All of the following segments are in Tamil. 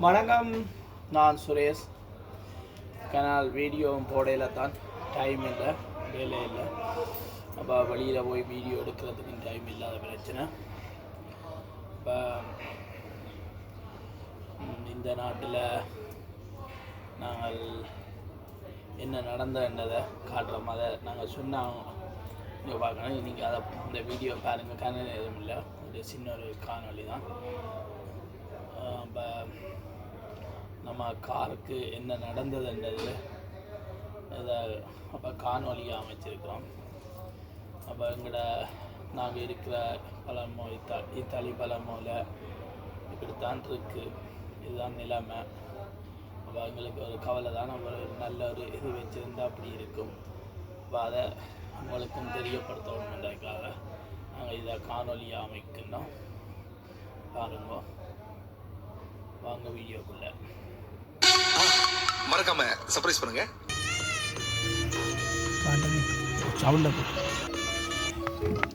வணக்கம், நான் சுரேஷ். கனால் வீடியோவும் போடையில் தான் டைம் இல்லை, வேலை இல்லை. அப்போ வெளியில் போய் வீடியோ எடுக்கிறதுக்கு டைம் இல்லாத பிரச்சனை. இப்போ இந்த நாட்டில் நாங்கள் என்ன நடந்ததுன்றதை காட்டுற மாதிரி நாங்கள் சொன்னாங்க. நீங்கள் பார்க்கணும், நீங்கள் அதை இந்த வீடியோ பாருங்கள். கண்ணன் எதுவும் இல்லை, ஒரு சின்ன ஒரு காணொலி தான். இப்போ நம்ம காருக்கு என்ன நடந்ததுன்றது இதை அப்போ காணொலியாக அமைச்சிருக்கிறோம். அப்போ எங்களோட நாங்கள் இருக்கிற பழமோ இத்தாலி பழமோவில் இப்படித்தான் இருக்குது, இதுதான் நிலைமை. அப்போ எங்களுக்கு ஒரு கவலை தான், நம்ம ஒரு நல்ல ஒரு இது வச்சுருந்தா அப்படி இருக்கும். அப்போ அதை உங்களுக்கும் தெரியப்படுத்தணுன்றதுக்காக நாங்கள் இதை காணொலியாக அமைக்கணும். பாருங்க, வாங்க வீடியோக்குள்ள. மறக்காம சர்ப்ரைஸ் பண்ணுங்க.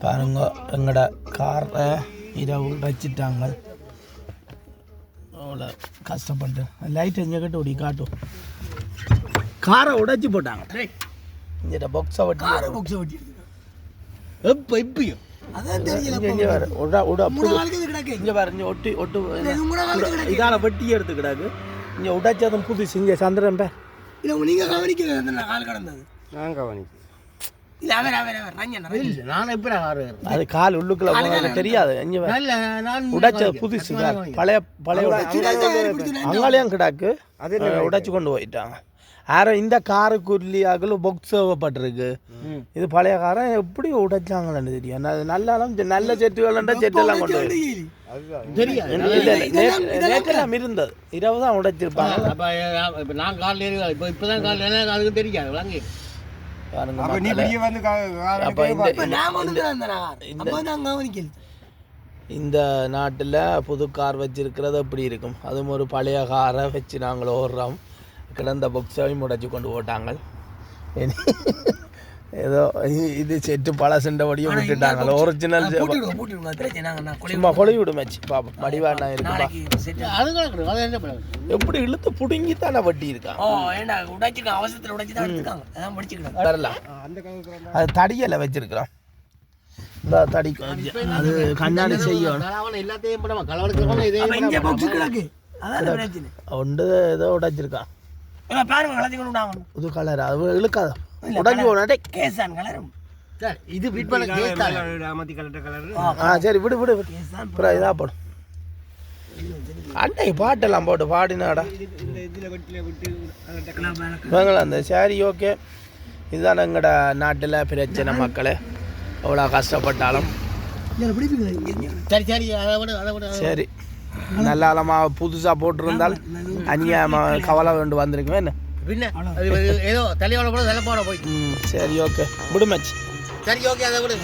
பாருங்க, எங்களோட காரை இரவு வச்சுட்டாங்க. அவ்வளோ கஷ்டப்பட்டு லைட் எஞ்சக்கிட்ட ஓடி காட்டும். காரை உடைச்சி போட்டாங்க. இந்த பாக்ஸை வட்டி எப்போ இப்பயும் அதான் தெரியல. இங்கே வேறு இங்கே வேறு இங்கே ஒட்டி இதால் வெட்டி எடுத்து கிடாக்கு. இங்கே உடைச்சதும் புதுசு. இங்கே சந்திரன் பேர் இல்லை, நீங்கள் கவனிக்கிறது கால் கடந்தது. நான் கவனிக்கிறேன். அது கால் உள்ளுக்குள்ள தெரியாது. உடைச்சது புதுசு, பழைய அங்காளையும் கிடாக்கு உடைச்சு கொண்டு போயிட்டாங்க. யாரும் இந்த காருக்குள்ளியாக்கள் பொக்ஸ் தேவைப்பட்டிருக்கு. இது பழைய காரை எப்படி உடைச்சாங்கன்னு தெரியும். நல்ல செட்டுகள் செட்டெல்லாம் கொண்டு போய் நேற்றெல்லாம் இருந்தது. இரவு தான் உடைச்சிருப்பாங்க. இந்த நாட்டில் புது கார் வச்சிருக்கிறது எப்படி இருக்கும்? அதுவும் ஒரு பழைய காரை வச்சு நாங்கள் ஓடுறோம். கிடந்த புக்ஸையும் உடைச்சி கொண்டு போட்டாங்க. ஏதோ இது செட்டு பல செண்டபடியும் விட்டுட்டாங்க. ஒரிஜினல் சும்மா கொலை விடுமாச்சு பாப்பா. மடிவாண்ணா இருக்குப்பா, எப்படி இழுத்து புடுங்கி தானே வட்டி இருக்கான். வரலாம், அது தடியலை வச்சிருக்கிறோம். இந்த தடி அது கண்ணாடி செய்யணும். ஒன்று ஏதோ உடைச்சிருக்கான். புது கலர் அது இழுக்காத, உடஞ்சி போனே கேசான் கலரும். இது சரி விடு விடு, அப்புறம் இதாக போடும். அன்னைக்கு பாட்டெல்லாம் போட்டு பாடினாடா இவங்கள அந்த சரி. ஓகே, இதுதான் எங்களோட நாட்டில் பிரச்சனை. மக்களே எவ்வளோ கஷ்டப்பட்டாலும் சரி, நல்ல ஆழமாக புதுசாக போட்டிருந்தால் அந்நியமாக கவலை வேண்டு வந்திருக்குமே என்ன பின்ன ஏதோ தலையோட போட தலை போட போய். சரி ஓகே, விடுமாச்சு. சரி ஓகே, அதை விடு.